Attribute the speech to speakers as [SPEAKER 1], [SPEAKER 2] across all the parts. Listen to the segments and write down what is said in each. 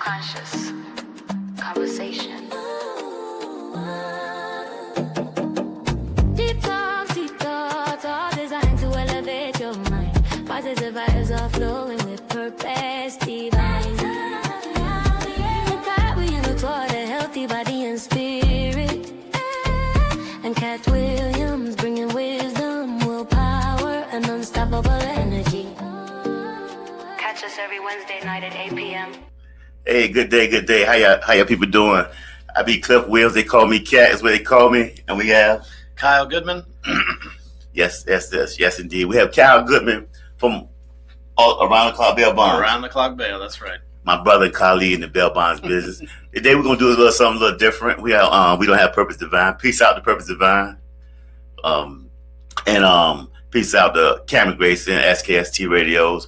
[SPEAKER 1] Conscious conversation. Deep thoughts, all designed to elevate your mind. Positive vibes are flowing with purpose divine. Carrying you toward a healthy body and spirit. And Cat Williams bringing wisdom, willpower, and unstoppable energy. Catch us every Wednesday night at 8 p.m.
[SPEAKER 2] Hey, good day, good day. How y'all people doing? I be Cliff Wills. They call me Cat, is what they call me. And we have
[SPEAKER 3] Kyle Goodman.
[SPEAKER 2] yes, indeed. We have Kyle Goodman from Around the Clock Bail Bonds.
[SPEAKER 3] Around the Clock Bail, that's right.
[SPEAKER 2] My brother and colleague in the bail bonds business. Today we're gonna do something a little different. We don't have Purpose Divine. Peace out to Purpose Divine. Peace out to Cameron Grayson, SKST Radios.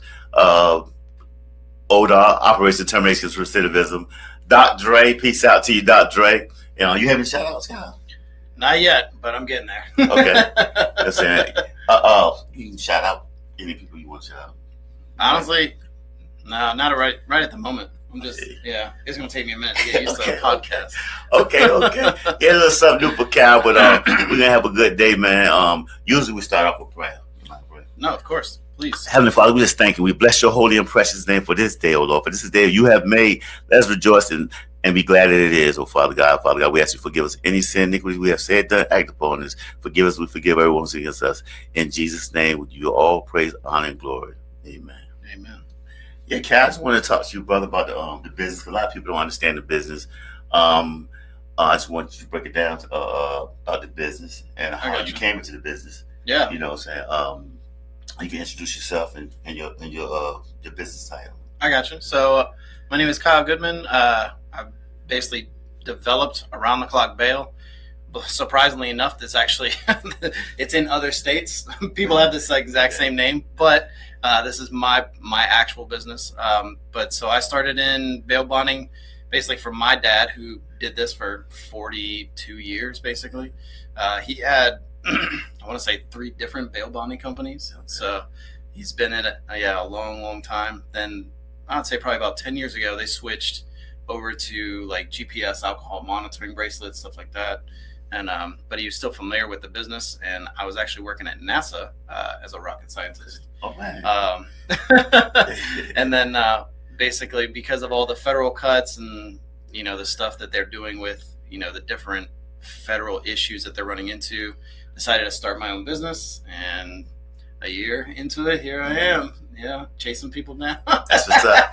[SPEAKER 2] ODA, Operation Termination Recidivism. Doc Dre, peace out to you, Doc Dre. You having shout outs, Kyle?
[SPEAKER 3] Not yet, but I'm getting there.
[SPEAKER 2] Okay. That's it. You can shout out any people you want to shout out.
[SPEAKER 3] Honestly, no, not right at the moment. I'm just, it's going to take me a minute to get used to the podcast.
[SPEAKER 2] Okay. Yeah, a little something new for Cal, but we're going to have a good day, man. Usually we start off with prayer.
[SPEAKER 3] No, of course. Please.
[SPEAKER 2] Heavenly Father, we just thank you. We bless your holy and precious name for this day, O Lord. For this is the day you have made. Let's rejoice and be glad that it is, O Father God. Father God, we ask you to forgive us any sin, iniquity we have said, done, act upon us. Forgive us, we forgive everyone who's against us. In Jesus' name, we give you all praise, honor, and glory. Amen.
[SPEAKER 3] Amen.
[SPEAKER 2] Yeah, Cal, I just want to talk to you, brother, about the business. A lot of people don't understand the business. I just want you to break it down about the business and how you came into the business.
[SPEAKER 3] Yeah.
[SPEAKER 2] You know what I'm saying? You can introduce yourself and your business title.
[SPEAKER 3] I got you. So my name is Kyle Goodman. I basically developed Around the Clock Bail. Surprisingly enough, this actually it's in other states. People have this exact same name, but this is my actual business. But so I started in bail bonding basically from my dad, who did this for 42 years. Basically, he had I want to say 3 different bail bonding companies. Okay. So he's been in it a long time. Then I'd say probably about 10 years ago, they switched over to like GPS alcohol monitoring bracelets, stuff like that. And but he was still familiar with the business, and I was actually working at NASA as a rocket scientist.
[SPEAKER 2] Oh man!
[SPEAKER 3] And then basically because of all the federal cuts and the stuff that they're doing with the different federal issues that they're running into, decided to start my own business. And a year into it, here I am. Yeah, chasing people down.
[SPEAKER 2] That's what's up.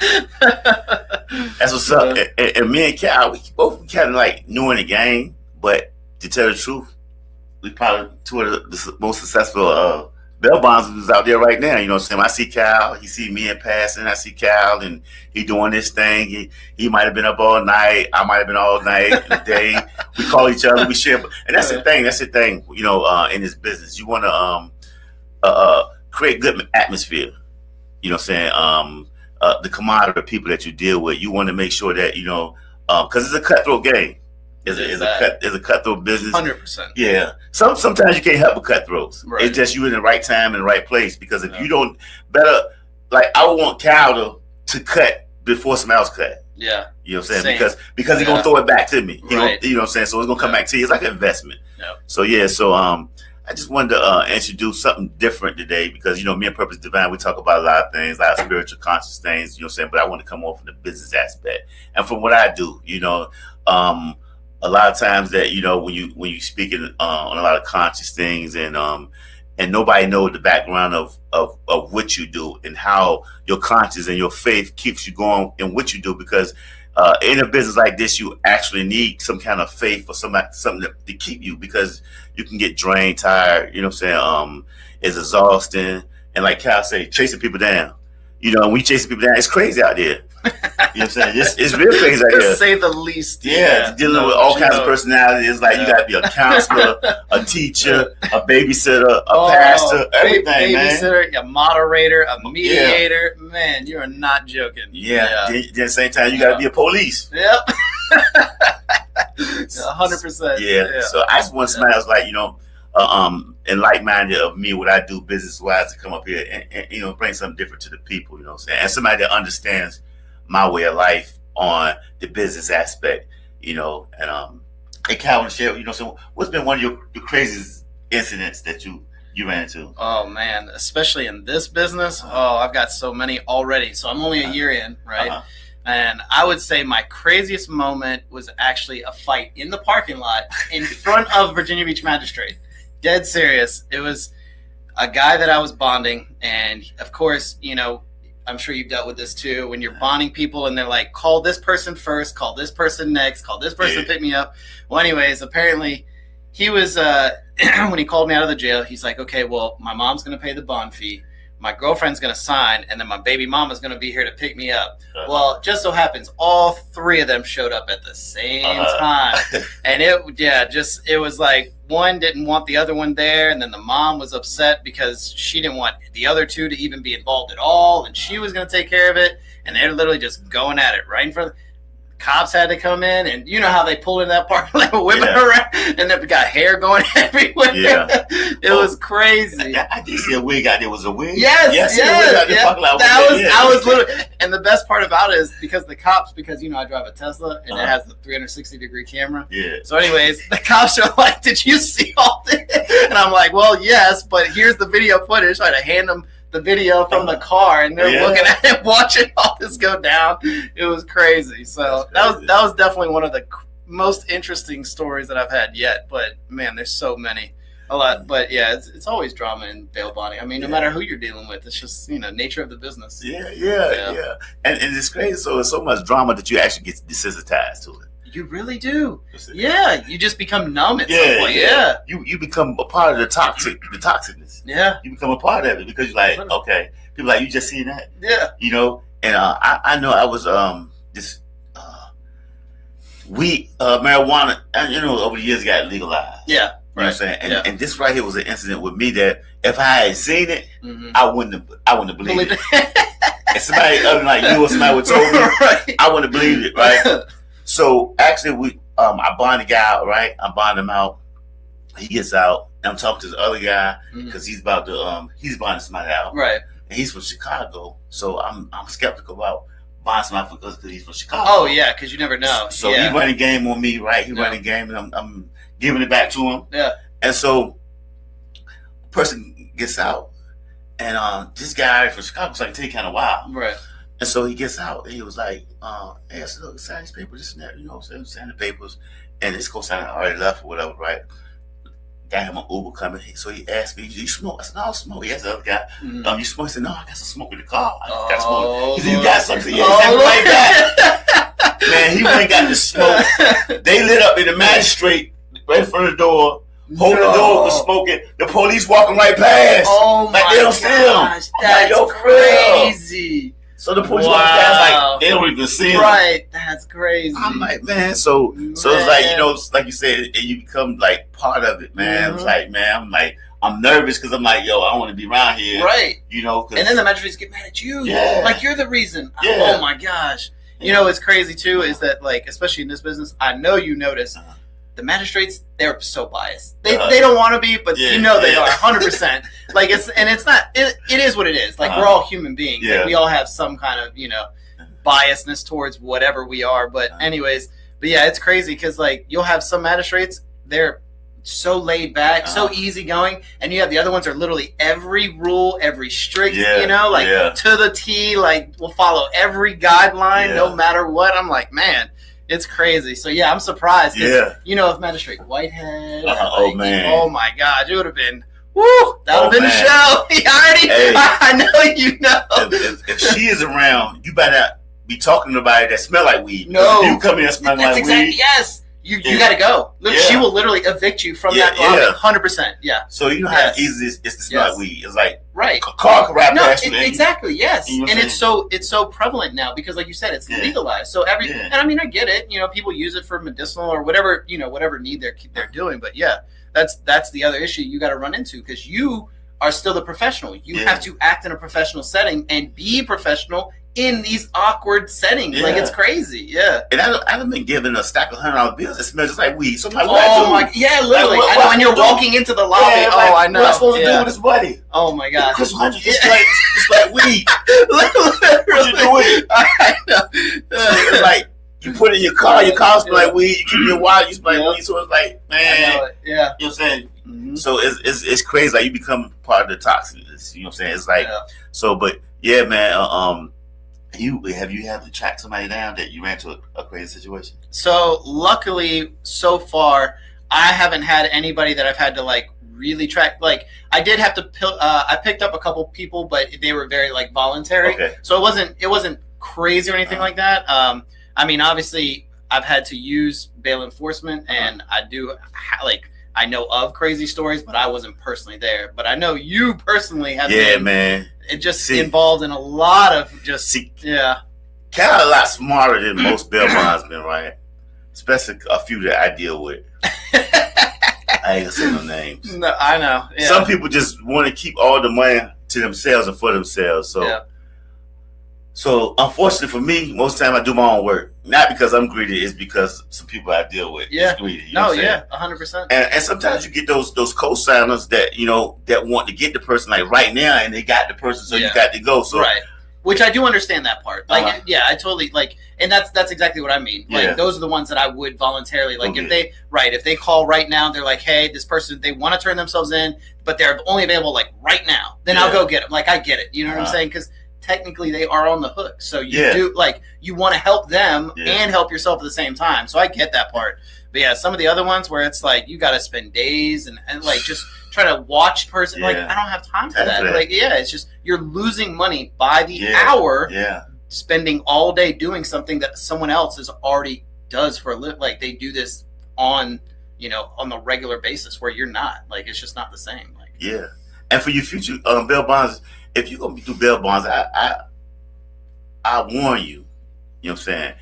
[SPEAKER 2] That's what's up. And me and Cal, we both kind of like new in the game, but to tell the truth, we probably 2 of the most successful bail bonds out there right now. You know what I'm saying? I see Cal, he see me in passing. I see Cal, and he doing this thing. He might have been up all night. I might have been all night in the day. We call each other. We share, and that's the thing. That's the thing. In this business, you want to create good atmosphere. You know what I'm saying? The camaraderie of people that you deal with, you want to make sure that because it's a cutthroat game. It's a cutthroat business.
[SPEAKER 3] 100%.
[SPEAKER 2] Yeah. Sometimes you can't help but cutthroats.
[SPEAKER 3] Right.
[SPEAKER 2] It's just you in the right time and the right place. Because if you don't, I would want Cal to cut before somebody else cut.
[SPEAKER 3] Yeah.
[SPEAKER 2] You know what I'm saying? Same. Because he's gonna throw it back to me.
[SPEAKER 3] Right.
[SPEAKER 2] You know what I'm saying? So it's gonna come back to you. It's like an investment.
[SPEAKER 3] Yeah.
[SPEAKER 2] So I just wanted to introduce something different today because me and Purpose Divine, we talk about a lot of things, a lot of spiritual conscious things. You know what I'm saying? But I want to come off from the business aspect and from what I do. A lot of times that when you speaking on a lot of conscious things and nobody knows the background of what you do and how your conscience and your faith keeps you going in what you do, because in a business like this you actually need some kind of faith or something to keep you, because you can get drained, tired. You know what I'm saying? It's exhausting, and like Cal say, chasing people down. When we chasing people down, it's crazy out there. You know what I'm saying? It's real crazy out
[SPEAKER 3] there.
[SPEAKER 2] there.
[SPEAKER 3] To say the least.
[SPEAKER 2] Yeah, dealing with all kinds of personalities. It's like you got to be a counselor, a teacher, a babysitter, a pastor, everything,
[SPEAKER 3] babysitter, a moderator, a mediator. Yeah. Man, you are not joking.
[SPEAKER 2] Yeah. Then at the same time, you got to be a police.
[SPEAKER 3] Yep. 100%.
[SPEAKER 2] Yeah. So I just want somebody else and like-minded of me, what I do business-wise, to come up here and bring something different to the people. You know what I'm saying? And somebody that understands my way of life on the business aspect, you know. And hey, Calvin, share, you know, so what's been one of your craziest incidents that you ran into?
[SPEAKER 3] Oh man, especially in this business. Oh, I've got so many already. So I'm only a year in, right?
[SPEAKER 2] Uh-huh.
[SPEAKER 3] And I would say my craziest moment was actually a fight in the parking lot in front of Virginia Beach Magistrate. Dead serious. It was a guy that I was bonding, and of course, you know, I'm sure you've dealt with this too, when you're bonding people and they're like, call this person first, call this person next, call this person to pick me up. Well, anyways, apparently he was, when he called me out of the jail, he's like, okay, well, my mom's going to pay the bond fee. My girlfriend's going to sign, and then my baby mama's going to be here to pick me up. Well, just so happens all three of them showed up at the same time. And it was like one didn't want the other one there, and then the mom was upset because she didn't want the other two to even be involved at all, and she was going to take care of it, and they're literally just going at it right in front of cops had to come in, and you know how they pull in that parking lot, whipping around, and they've got hair going everywhere. Yeah. It was crazy.
[SPEAKER 2] I did see a wig out there. Was a wig?
[SPEAKER 3] Yes. I was literally, and the best part about it is because you know I drive a Tesla and it has the 360-degree camera.
[SPEAKER 2] Yeah.
[SPEAKER 3] So, anyways, the cops are like, "Did you see all this?" And I'm like, "Well, yes, but here's the video footage." So I had to hand them the video from the car, and they're looking at it, watching all this go down. It was crazy. So that was definitely one of the most interesting stories that I've had yet. But man, there's so many, a lot. But yeah, it's always drama in bail bonding. I mean, no matter who you're dealing with, it's just, you know, nature of the business.
[SPEAKER 2] Yeah. And it's crazy. So it's so much drama that you actually get desensitized to it.
[SPEAKER 3] You really do. Yeah, you just become numb at some point. Yeah.
[SPEAKER 2] You become a part of the toxicness.
[SPEAKER 3] Yeah.
[SPEAKER 2] You become a part of it because you're like, okay, people like, you just seen that?
[SPEAKER 3] Yeah.
[SPEAKER 2] You know, and I know I was marijuana, you know, over the years got legalized.
[SPEAKER 3] Yeah.
[SPEAKER 2] You know what I'm saying? And this right here was an incident with me that if I had seen it, I wouldn't have believed it. And somebody other than like you or somebody would told me, I wouldn't have believed it, right? So actually, I bond the guy out, right? I bond him out. He gets out. And I'm talking to this other guy because he's about to he's bonding somebody out,
[SPEAKER 3] right?
[SPEAKER 2] And he's from Chicago, so I'm skeptical about bonding somebody because he's from Chicago.
[SPEAKER 3] Oh yeah, because you never know.
[SPEAKER 2] So he running game on me, right? He running game, and I'm giving it back to him. Yeah. And so, person gets out, and this guy from Chicago was like, take kind of wild,
[SPEAKER 3] right?
[SPEAKER 2] And so he gets out, and he was like, hey, I said, look, sign these papers, this and that, you know, sign the papers. And this co-signer already left or whatever, right? Got him an Uber coming. So he asked me, do you smoke? I said, no, I don't smoke. He asked the other guy, you smoke? He said, no, I got some smoke in the car. I got smoke. He said, you got something? Yeah, he said, right back. Man, he went and got the smoke. They lit up in the magistrate right in front of the door. Holding the door was smoking. The police walking right past.
[SPEAKER 3] Oh my
[SPEAKER 2] like, they don't see
[SPEAKER 3] gosh,
[SPEAKER 2] him.
[SPEAKER 3] that's
[SPEAKER 2] like,
[SPEAKER 3] crazy.
[SPEAKER 2] So the police walking past, like, they don't even see him.
[SPEAKER 3] Right, that's crazy.
[SPEAKER 2] I'm like, man, so it's like, you know, like you said, you become like part of it, man. It's like, man, I'm nervous because I'm like, yo, I don't want to be around here.
[SPEAKER 3] Right.
[SPEAKER 2] You know,
[SPEAKER 3] and then the magistrates get mad at you.
[SPEAKER 2] Yeah.
[SPEAKER 3] Like, you're the reason.
[SPEAKER 2] Yeah.
[SPEAKER 3] Oh my gosh. You know, what's crazy too is that, like, especially in this business, I know you notice the magistrates, they're so biased. They don't want to be, but you know they are 100%. Like, it's not, it is what it is. Like, we're all human beings.
[SPEAKER 2] Yeah.
[SPEAKER 3] Like, we all have some kind of, you know, biasness towards whatever we are. But anyways, yeah, it's crazy because, like, you'll have some magistrates, they're so laid back, so easygoing, and you have the other ones are literally every rule, every strict, you know, like to the T, like, will follow every guideline no matter what. I'm like, man, it's crazy. So yeah, I'm surprised. You know, if Magistrate Whitehead,
[SPEAKER 2] oh man,
[SPEAKER 3] oh my God, it would have been, woo, that would have been the show. I know you know.
[SPEAKER 2] If she is around, you better be talking to somebody that smell like weed.
[SPEAKER 3] No,
[SPEAKER 2] if you come in smelling like weed.
[SPEAKER 3] Yes. You got to go. Look, she will literally evict you from that lobby. 100%. Yeah.
[SPEAKER 2] So you know how easy it is to smell like weed. It's like
[SPEAKER 3] a
[SPEAKER 2] car can ride past you.
[SPEAKER 3] Exactly. Yes. And it's so prevalent now because, like you said, it's legalized. So and I mean, I get it. You know, people use it for medicinal or whatever. You know, whatever need they're doing. But yeah, that's the other issue you got to run into because you are still the professional. You have to act in a professional setting and be professional in these awkward settings. Like, it's crazy. Yeah.
[SPEAKER 2] And I've been given a stack of $100 bills that smells just like weed. So I'm like,
[SPEAKER 3] oh my, yeah, literally.
[SPEAKER 2] Like,
[SPEAKER 3] I know, when you're walking into the lobby.
[SPEAKER 2] Yeah,
[SPEAKER 3] oh, I know.
[SPEAKER 2] What am I supposed to do with this money?
[SPEAKER 3] Oh my god.
[SPEAKER 2] Chris 100 just like weed. What you doing?
[SPEAKER 3] I know.
[SPEAKER 2] So it's like you put it in your car smell like weed. You keep it in your wallet, you smell like weed. So it's like, man,
[SPEAKER 3] I know it. Yeah.
[SPEAKER 2] You know what I'm saying?
[SPEAKER 3] Mm-hmm.
[SPEAKER 2] So it's crazy. Like you become part of the toxins. You know what I'm saying? It's like so, but yeah, man. Have you had to track somebody down that you ran into a crazy situation?
[SPEAKER 3] So luckily, so far, I haven't had anybody that I've had to like really track. Like I did have to. I picked up a couple people, but they were very like voluntary.
[SPEAKER 2] Okay.
[SPEAKER 3] So it wasn't crazy or anything like that. I mean, obviously, I've had to use bail enforcement, and I do I know of crazy stories, but I wasn't personally there. But I know you personally have.
[SPEAKER 2] Yeah, man.
[SPEAKER 3] It just involved in a lot of
[SPEAKER 2] kind of a lot smarter than most bail bondsmen, right? Especially a few that I deal with. I ain't gonna say no names.
[SPEAKER 3] No, I know. Yeah.
[SPEAKER 2] Some people just want to keep all the money to themselves and for themselves. So unfortunately for me, most of the time I do my own work. Not because I'm greedy, it's because some people I deal with is greedy. You know what I'm saying?
[SPEAKER 3] 100%.
[SPEAKER 2] And sometimes you get those co-signers that that want to get the person like right now, and they got the person, so you got to go. So
[SPEAKER 3] right. Which I do understand that part. Like, I totally like, and that's exactly what I mean. Like, those are the ones that I would voluntarily like. If they call right now, they're like, hey, this person, they want to turn themselves in, but they're only available like right now. Then I'll go get them. Like, I get it. You know what I'm saying? Because technically they are on the hook. So you do like you want to help them and help yourself at the same time. So I get that part. But yeah, some of the other ones where it's like you got to spend days and like just try to watch person. Like, I don't have time for that. Like, it's just you're losing money by the hour. Spending all day doing something that someone else is already does for a living. Like they do this on on the regular basis where you're not. Like it's just not the same. Like
[SPEAKER 2] and for your future bail bonds, if you're gonna do bail bonds, I warn you. You know what I'm saying?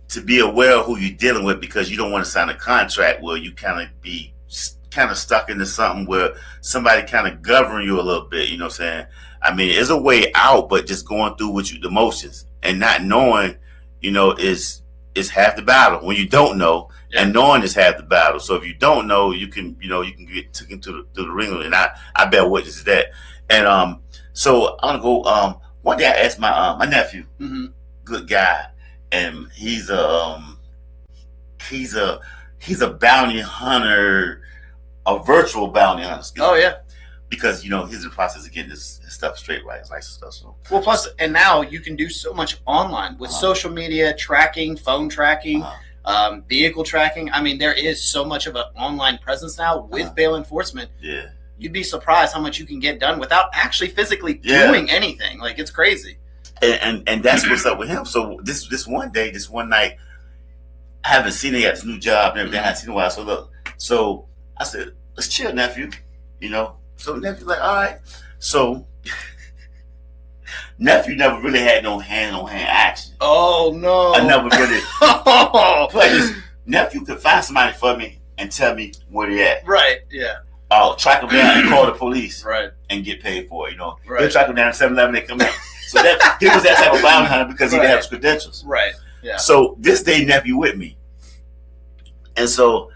[SPEAKER 2] To be aware of who you're dealing with, because you don't want to sign a contract where you kind of stuck into something where somebody kind of govern you a little bit. You know what I'm saying? I mean, there's a way out, but just going through the motions and not knowing, is half the battle. When you don't know, and knowing is half the battle. So if you don't know, you can get taken to the ring, and I bear witness to that. And so I'm gonna go. One day I asked my nephew, good guy, and he's a bounty hunter, a virtual bounty hunter. Because he's in the process of getting his stuff straight, right? His license stuff. So
[SPEAKER 3] well, plus, and now you can do so much online with social media tracking, phone tracking, vehicle tracking. I mean, there is so much of an online presence now with bail enforcement.
[SPEAKER 2] Yeah.
[SPEAKER 3] You'd be surprised how much you can get done without actually physically doing anything. Like it's crazy.
[SPEAKER 2] And that's what's up with him. So this one night, I haven't seen him at his new job and everything. I haven't seen him in a while. So look, so I said, let's chill, nephew. So nephew like, all right. So nephew never really had no hand-on-hand action.
[SPEAKER 3] Oh no!
[SPEAKER 2] I never really. Like nephew could find somebody for me and tell me where they at.
[SPEAKER 3] Right. Yeah.
[SPEAKER 2] I'll track them down and call the police.
[SPEAKER 3] Right.
[SPEAKER 2] And get paid for it.
[SPEAKER 3] Right.
[SPEAKER 2] They'll track them down at 7-Eleven. They come in. So he was that type of bounty hunter because he didn't have his credentials.
[SPEAKER 3] Right. Yeah.
[SPEAKER 2] So this day nephew with me, and so,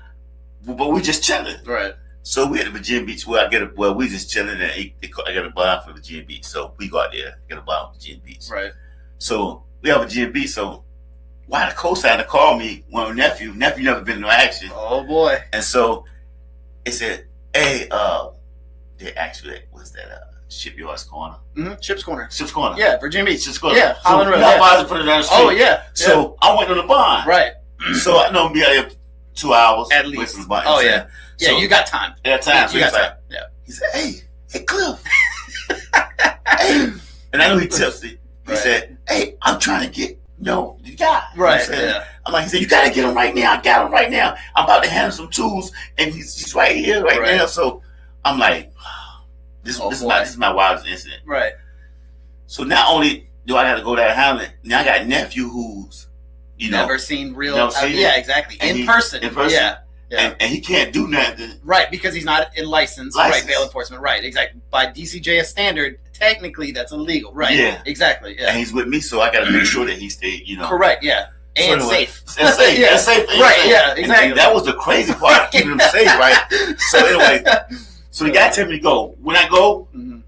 [SPEAKER 2] but we just chilling.
[SPEAKER 3] Right.
[SPEAKER 2] So we at the Virginia Beach where we just chilling, and I got a bond for Virginia Beach. So we go out there, get a bond for Virginia Beach.
[SPEAKER 3] Right.
[SPEAKER 2] So we have Virginia Beach. So why the co-signer called me when nephew never been in no action.
[SPEAKER 3] Oh boy.
[SPEAKER 2] And so it said, hey, they actually what's that Shipyard's Corner?
[SPEAKER 3] Ship's Corner.
[SPEAKER 2] Ship's Corner.
[SPEAKER 3] Yeah, Virginia Beach.
[SPEAKER 2] Ship's Corner.
[SPEAKER 3] Yeah, Holland Road.
[SPEAKER 2] Not for the down the street.
[SPEAKER 3] Oh yeah.
[SPEAKER 2] So I went on the bond.
[SPEAKER 3] Right.
[SPEAKER 2] So I know I'm be out here 2 hours
[SPEAKER 3] at least.
[SPEAKER 2] For the bond.
[SPEAKER 3] Oh yeah.
[SPEAKER 2] So,
[SPEAKER 3] yeah, you got time.
[SPEAKER 2] Yeah, time. So
[SPEAKER 3] you got time. Yeah.
[SPEAKER 2] He said, hey, Cliff. Hey. And I know he tipsy. He said, hey, I'm trying to get the guy.
[SPEAKER 3] Right. Yeah.
[SPEAKER 2] I'm like, he said, you gotta get him right now. I got him right now. I'm about to hand him some tools, and he's right here, right now. So I'm like, this is my wildest incident.
[SPEAKER 3] Right.
[SPEAKER 2] So not only do I have to go there and handle it, now I got a nephew who's
[SPEAKER 3] never seen real.
[SPEAKER 2] Yeah,
[SPEAKER 3] exactly. In person. Yeah.
[SPEAKER 2] And he can't do nothing.
[SPEAKER 3] Right, because he's not licensed. Right, bail enforcement. Right, exactly. By DCJS standard, technically that's illegal, right?
[SPEAKER 2] Yeah.
[SPEAKER 3] Exactly.
[SPEAKER 2] And
[SPEAKER 3] Yeah.
[SPEAKER 2] he's with me, so I got to make sure that he stayed, you know.
[SPEAKER 3] Correct. Yeah. And
[SPEAKER 2] So anyway,
[SPEAKER 3] safe.
[SPEAKER 2] And safe.
[SPEAKER 3] Yeah.
[SPEAKER 2] And safe. And
[SPEAKER 3] Right,
[SPEAKER 2] safe.
[SPEAKER 3] yeah,
[SPEAKER 2] And
[SPEAKER 3] exactly.
[SPEAKER 2] that was the crazy part, keeping him safe, right? So anyway, so the guy told me to go. When I go,
[SPEAKER 3] Mhm.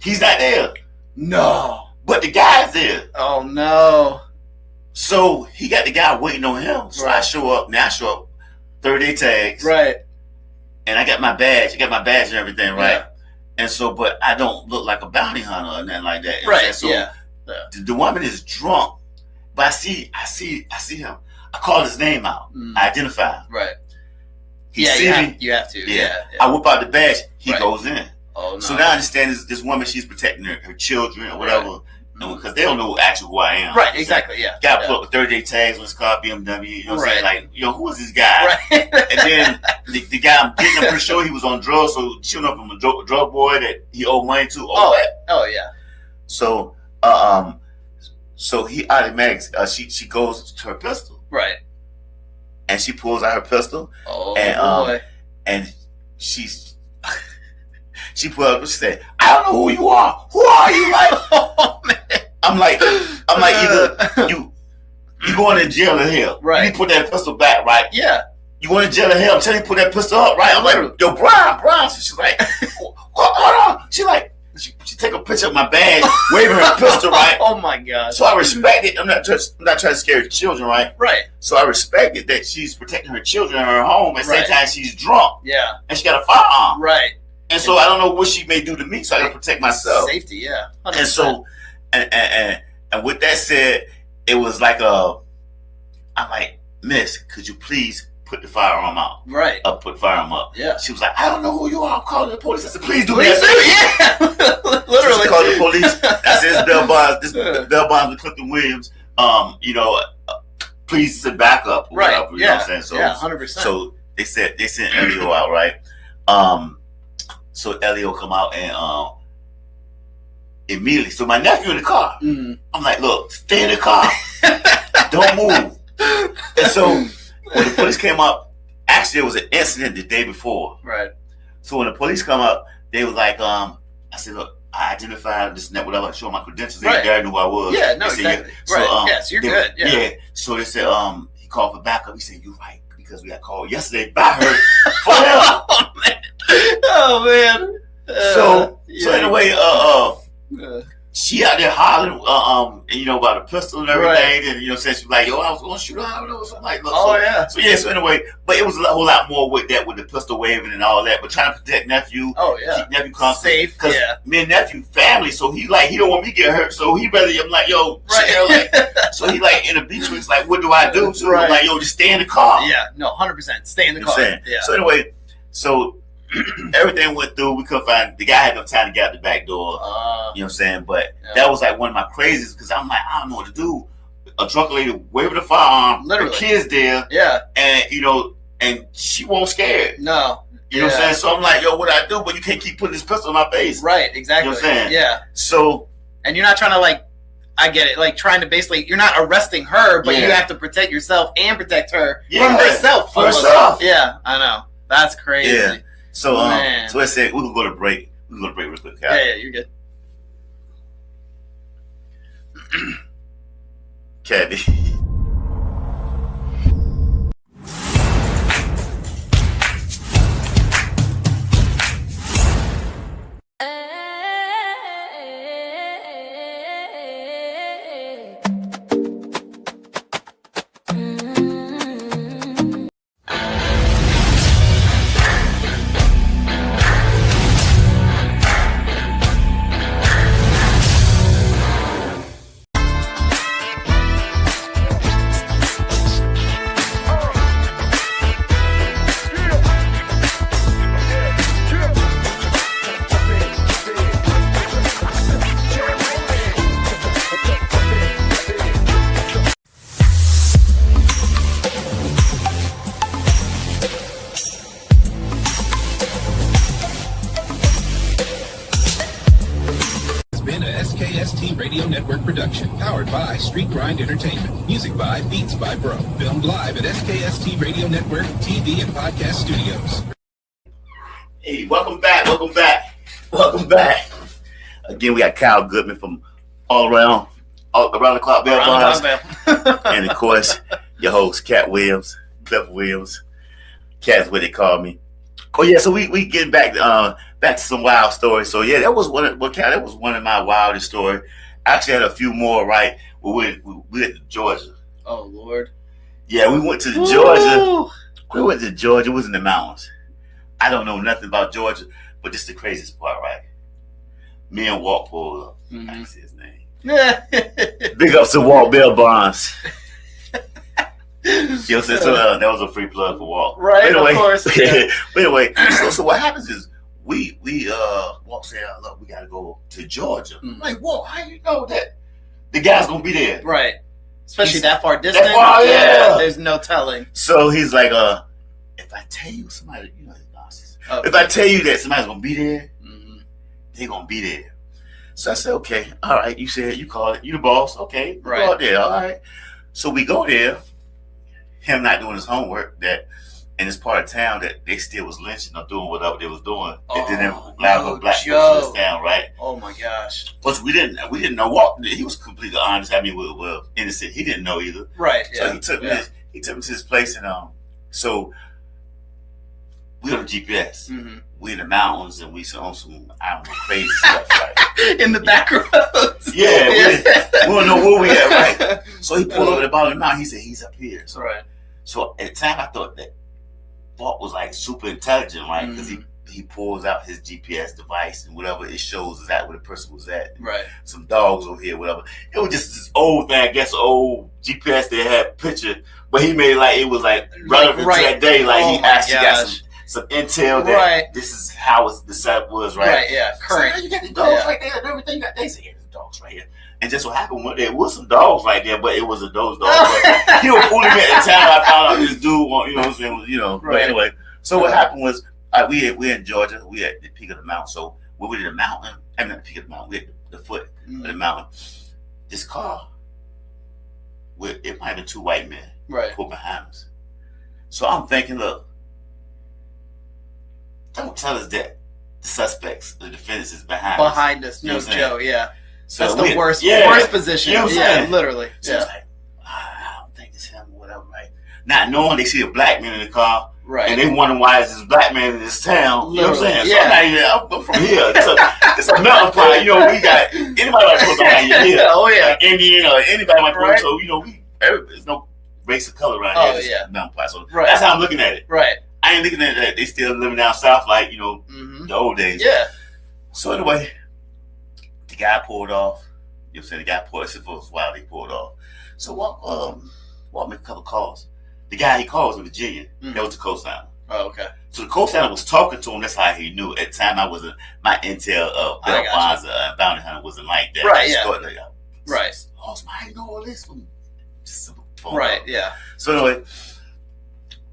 [SPEAKER 2] he's not there,
[SPEAKER 3] No.
[SPEAKER 2] but the guy's there.
[SPEAKER 3] Oh no.
[SPEAKER 2] So he got the guy waiting on him. So I
[SPEAKER 3] Right.
[SPEAKER 2] show up. Now I show up 30-day tags.
[SPEAKER 3] Right.
[SPEAKER 2] And I got my badge. I got my badge and everything, right?
[SPEAKER 3] Yeah.
[SPEAKER 2] And so, but I don't look like a bounty hunter or nothing like that. You know what I'm
[SPEAKER 3] Right.
[SPEAKER 2] saying? So
[SPEAKER 3] Yeah.
[SPEAKER 2] the woman is drunk, but I see him. I call his name out.
[SPEAKER 3] Mm.
[SPEAKER 2] I identify him.
[SPEAKER 3] Right.
[SPEAKER 2] He
[SPEAKER 3] Yeah.
[SPEAKER 2] see me.
[SPEAKER 3] You have to.
[SPEAKER 2] Yeah.
[SPEAKER 3] Yeah.
[SPEAKER 2] I whip out the badge. He
[SPEAKER 3] Right.
[SPEAKER 2] goes in.
[SPEAKER 3] Oh no.
[SPEAKER 2] So now I understand this woman. She's protecting her children or whatever, because they don't know actually who I am.
[SPEAKER 3] Right. Exactly. Yeah.
[SPEAKER 2] Got
[SPEAKER 3] yeah.
[SPEAKER 2] put up 30-day tags on his car, BMW. You know what I'm saying?
[SPEAKER 3] Right.
[SPEAKER 2] Like, who is this guy?
[SPEAKER 3] Right.
[SPEAKER 2] And then the guy I'm getting, I'm pretty sure he was on drugs. So she know from a drug boy that he owed money to.
[SPEAKER 3] Oh yeah.
[SPEAKER 2] So so he automatically she goes to her pistol
[SPEAKER 3] Right.
[SPEAKER 2] and she pulls out her pistol
[SPEAKER 3] Oh
[SPEAKER 2] And,
[SPEAKER 3] boy.
[SPEAKER 2] and she pulled up and she said, "I don't know who you are. Who are you?" Like,
[SPEAKER 3] Oh man.
[SPEAKER 2] I'm like either you going to jail or hell.
[SPEAKER 3] Right.
[SPEAKER 2] You put that pistol back, right?
[SPEAKER 3] Yeah.
[SPEAKER 2] You going to jail or hell? I'm telling you, put that pistol up, right? I'm like, yo, Brian. So she's like, hold on. She like, she take a picture of my badge, waving her pistol, right?
[SPEAKER 3] Oh my god.
[SPEAKER 2] So I respect it. I'm not trying to scare the children, right?
[SPEAKER 3] Right.
[SPEAKER 2] So I respect it that she's protecting her children in her home. At the same
[SPEAKER 3] Right.
[SPEAKER 2] time, she's drunk
[SPEAKER 3] Yeah.
[SPEAKER 2] and she got a firearm.
[SPEAKER 3] Right.
[SPEAKER 2] And so I don't know what she may do to me, so I got to protect myself.
[SPEAKER 3] Safety. Yeah. 100%.
[SPEAKER 2] And so, and with that said, it was like I'm like, Miss, could you please put the firearm out?
[SPEAKER 3] Right.
[SPEAKER 2] Put the firearm up.
[SPEAKER 3] Yeah.
[SPEAKER 2] She was like, I don't know who you are. I'm calling the police. I said, please do
[SPEAKER 3] Please
[SPEAKER 2] that.
[SPEAKER 3] do. Yeah.
[SPEAKER 2] So
[SPEAKER 3] Literally.
[SPEAKER 2] she called the police. I said, Bell Bonds. This Bell Bonds with Clifton Williams. Please sit back up. Or
[SPEAKER 3] Right.
[SPEAKER 2] whatever, you
[SPEAKER 3] Yeah.
[SPEAKER 2] know what I'm saying? So,
[SPEAKER 3] yeah. 100%.
[SPEAKER 2] so they sent Elio out, right? So Elio come out and immediately. So my nephew in the car.
[SPEAKER 3] Mm.
[SPEAKER 2] I'm like, look, stay in the car. Don't move. And so when the police came up, actually it was an incident the day before.
[SPEAKER 3] Right.
[SPEAKER 2] So when the police come up, they was like, I said, look, I identified this and that, whatever, I showed my credentials.
[SPEAKER 3] Right.
[SPEAKER 2] They knew who I was.
[SPEAKER 3] Yeah. No.
[SPEAKER 2] They said,
[SPEAKER 3] Exactly.
[SPEAKER 2] So,
[SPEAKER 3] Right. Yes. You're good. Yeah.
[SPEAKER 2] So they said, he called for backup. He said, you're right, because we got called yesterday by her for help.
[SPEAKER 3] Oh man. Oh man.
[SPEAKER 2] So
[SPEAKER 3] yeah.
[SPEAKER 2] anyway,
[SPEAKER 3] Uh,
[SPEAKER 2] she out there hollering, about a pistol and everything,
[SPEAKER 3] Right.
[SPEAKER 2] and saying she's like, yo, I was gonna shoot her, I don't know, something like that.
[SPEAKER 3] oh yeah.
[SPEAKER 2] So anyway, but it was a whole lot more with that, with the pistol waving and all that. But trying to protect nephew,
[SPEAKER 3] Oh yeah.
[SPEAKER 2] keep nephew constant,
[SPEAKER 3] Safe.
[SPEAKER 2] because
[SPEAKER 3] Yeah.
[SPEAKER 2] me and nephew family, so he don't want me to get hurt, so he rather I'm like, yo,
[SPEAKER 3] Right.
[SPEAKER 2] chill, like, so he like in the between, like, what do I do? So
[SPEAKER 3] Right.
[SPEAKER 2] I'm like, yo, just stay in the car.
[SPEAKER 3] Yeah. No. 100%. Stay in the
[SPEAKER 2] You know
[SPEAKER 3] car.
[SPEAKER 2] what I'm saying?
[SPEAKER 3] Yeah.
[SPEAKER 2] So anyway, everything went through. We couldn't find the guy had no time to get out the back door. You know what I'm saying? But
[SPEAKER 3] Yeah.
[SPEAKER 2] that was like one of my crazies because I'm like, I don't know what to do. A drunk lady waving the firearm,
[SPEAKER 3] Literally.
[SPEAKER 2] the kids there,
[SPEAKER 3] Yeah.
[SPEAKER 2] and and she won't scared.
[SPEAKER 3] No.
[SPEAKER 2] You know what I'm
[SPEAKER 3] Yeah.
[SPEAKER 2] saying? So I'm like, yo, what I do? But you can't keep putting this pistol in my face.
[SPEAKER 3] Right. Exactly.
[SPEAKER 2] You know what I'm saying?
[SPEAKER 3] Yeah.
[SPEAKER 2] So
[SPEAKER 3] And you're not trying to I get it. Like trying to basically, you're not arresting her, but
[SPEAKER 2] Yeah.
[SPEAKER 3] you have to protect yourself and protect her
[SPEAKER 2] Yeah.
[SPEAKER 3] from herself.
[SPEAKER 2] For herself.
[SPEAKER 3] Yeah. I know. That's crazy.
[SPEAKER 2] Yeah. so
[SPEAKER 3] Man.
[SPEAKER 2] so I said we can go to break. We can go to break real quick.
[SPEAKER 3] Yeah. Yeah. You're good.
[SPEAKER 2] Cabby.
[SPEAKER 4] Has been a SKST Radio Network production, powered by Street Grind Entertainment. Music by Beats by Bro. Filmed live at SKST Radio Network TV and Podcast Studios.
[SPEAKER 2] Hey, welcome back. Again, we got Kyle Goodman from all around the clock Bell Bonds. And of course, your host, Cat Williams, Cliff Williams. Cat's what they call me. Oh yeah, so we getting back to some wild stories. So yeah, that was one of my wildest stories. I actually had a few more, right? We went to Georgia.
[SPEAKER 3] Oh Lord.
[SPEAKER 2] Yeah, we went to Georgia. We went to Georgia. It was in the mountains. I don't know nothing about Georgia, but this is the craziest part, right? Me and Walt pulled up. I can see his name. Big ups to Walt Bell Bonds. You know what I'm saying? So that was a free plug for Walt.
[SPEAKER 3] Right,
[SPEAKER 2] anyway,
[SPEAKER 3] of course. Yeah.
[SPEAKER 2] But anyway, so what happens is we Walt said, look, we gotta go to Georgia. I'm like, Walt, how you know that the guy's gonna be there?
[SPEAKER 3] Right. Especially that far distant.
[SPEAKER 2] That far, yeah.
[SPEAKER 3] There's no telling.
[SPEAKER 2] So he's like, if I tell you somebody, you know, if I tell you that somebody's gonna be there, they're gonna be there. So I said, okay, all right. You said you called it. You the boss, okay?
[SPEAKER 3] Right.
[SPEAKER 2] Go out there, all right. So we go there. Him not doing his homework. That in this part of town that they still was lynching or doing whatever they was doing. They didn't allow black people in this town, right?
[SPEAKER 3] Oh my gosh.
[SPEAKER 2] But we didn't know what he was completely honest. I mean, well, innocent. He didn't know either.
[SPEAKER 3] Right.
[SPEAKER 2] So
[SPEAKER 3] Yeah.
[SPEAKER 2] he took me to his place, and so we on the GPS. We in the mountains, and we on some I don't know crazy stuff, right?
[SPEAKER 3] In the back roads.
[SPEAKER 2] Yeah, we don't know where we at, right? So he pulled over the bottom of the mountain. He said he's up here. So,
[SPEAKER 3] Right.
[SPEAKER 2] So at the time, I thought that Walt was like super intelligent, right? Because he pulls out his GPS device and whatever it shows is at where the person was at.
[SPEAKER 3] Right.
[SPEAKER 2] Some dogs over here, whatever. It was just this old thing, I guess, old GPS that had a picture, but he made it like it was like relevant to that day. Like he actually got some intel that this is how the setup was, right?
[SPEAKER 3] Right. Yeah. Current.
[SPEAKER 2] So, you got the dogs right there and everything. You got they said, here's the dogs right here. And just what happened one day, it was some dogs right there, but it was those dogs. But he was fooling me at the time. I found out this dude, you know what I'm saying? But anyway, so what happened was we in Georgia. We at the peak of the mountain. So we were in the mountain. I mean, not the peak of the mountain. We at the foot of the mountain. This car, it might have been two white men pulled behind us. So I'm thinking, look, don't tell us that the suspects, the defendants, is behind us.
[SPEAKER 3] No joke. Yeah.
[SPEAKER 2] So
[SPEAKER 3] that's the worst position.
[SPEAKER 2] You know what I'm saying?
[SPEAKER 3] Literally.
[SPEAKER 2] So it's like, I don't think it's him or whatever, right? Not knowing they see a black man in the car,
[SPEAKER 3] right?
[SPEAKER 2] And they wonder why is this black man in this town. You know what I'm saying?
[SPEAKER 3] Yeah.
[SPEAKER 2] So I'm from here. It's a melting pot. You know, we got anybody might put behind you here.
[SPEAKER 3] Oh yeah.
[SPEAKER 2] Like Indian or anybody might put. So you know, there's no race or color around here.
[SPEAKER 3] Oh yeah.
[SPEAKER 2] Melting pot. So that's how I'm looking at it.
[SPEAKER 3] Right.
[SPEAKER 2] I ain't looking at that. They still living down south, like the old days.
[SPEAKER 3] Yeah. So
[SPEAKER 2] anyway, the guy pulled off. You know what I'm saying? The guy pulled us. It was wild. He pulled off. So Walt made a couple calls. The guy he called was in Virginia. That was the co-signer.
[SPEAKER 3] Oh, okay.
[SPEAKER 2] So the co-signer was talking to him. That's how he knew. At the time, my intel of Bell Bonds and Bounty Hunter wasn't like that.
[SPEAKER 3] Right. Yeah.
[SPEAKER 2] Right. Oh, so how you know all this from just simple phone call?
[SPEAKER 3] Right. Yeah.
[SPEAKER 2] So anyway,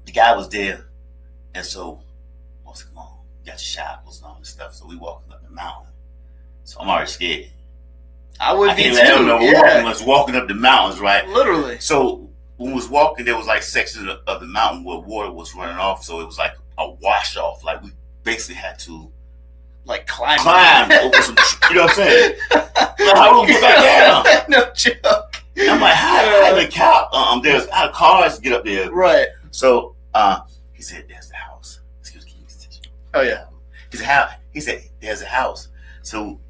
[SPEAKER 2] the guy was there, and so what's going on? You got your shackles and all this stuff. So we walking up the mountain. So I'm already scared.
[SPEAKER 3] I would be too.
[SPEAKER 2] I don't know. Walking up the mountains, right?
[SPEAKER 3] Literally.
[SPEAKER 2] So when we was walking, there was like sections of the mountain where water was running off. So it was like a wash off. Like we basically had to
[SPEAKER 3] like climb
[SPEAKER 2] over some. You know what I'm saying? How do we get back down?
[SPEAKER 3] No joke.
[SPEAKER 2] I'm like, how the cow? There's how cars get up there.
[SPEAKER 3] Right.
[SPEAKER 2] So he said, "There's the house." Excuse me.
[SPEAKER 3] Oh yeah.
[SPEAKER 2] He said, "How?" He said, "There's a house." So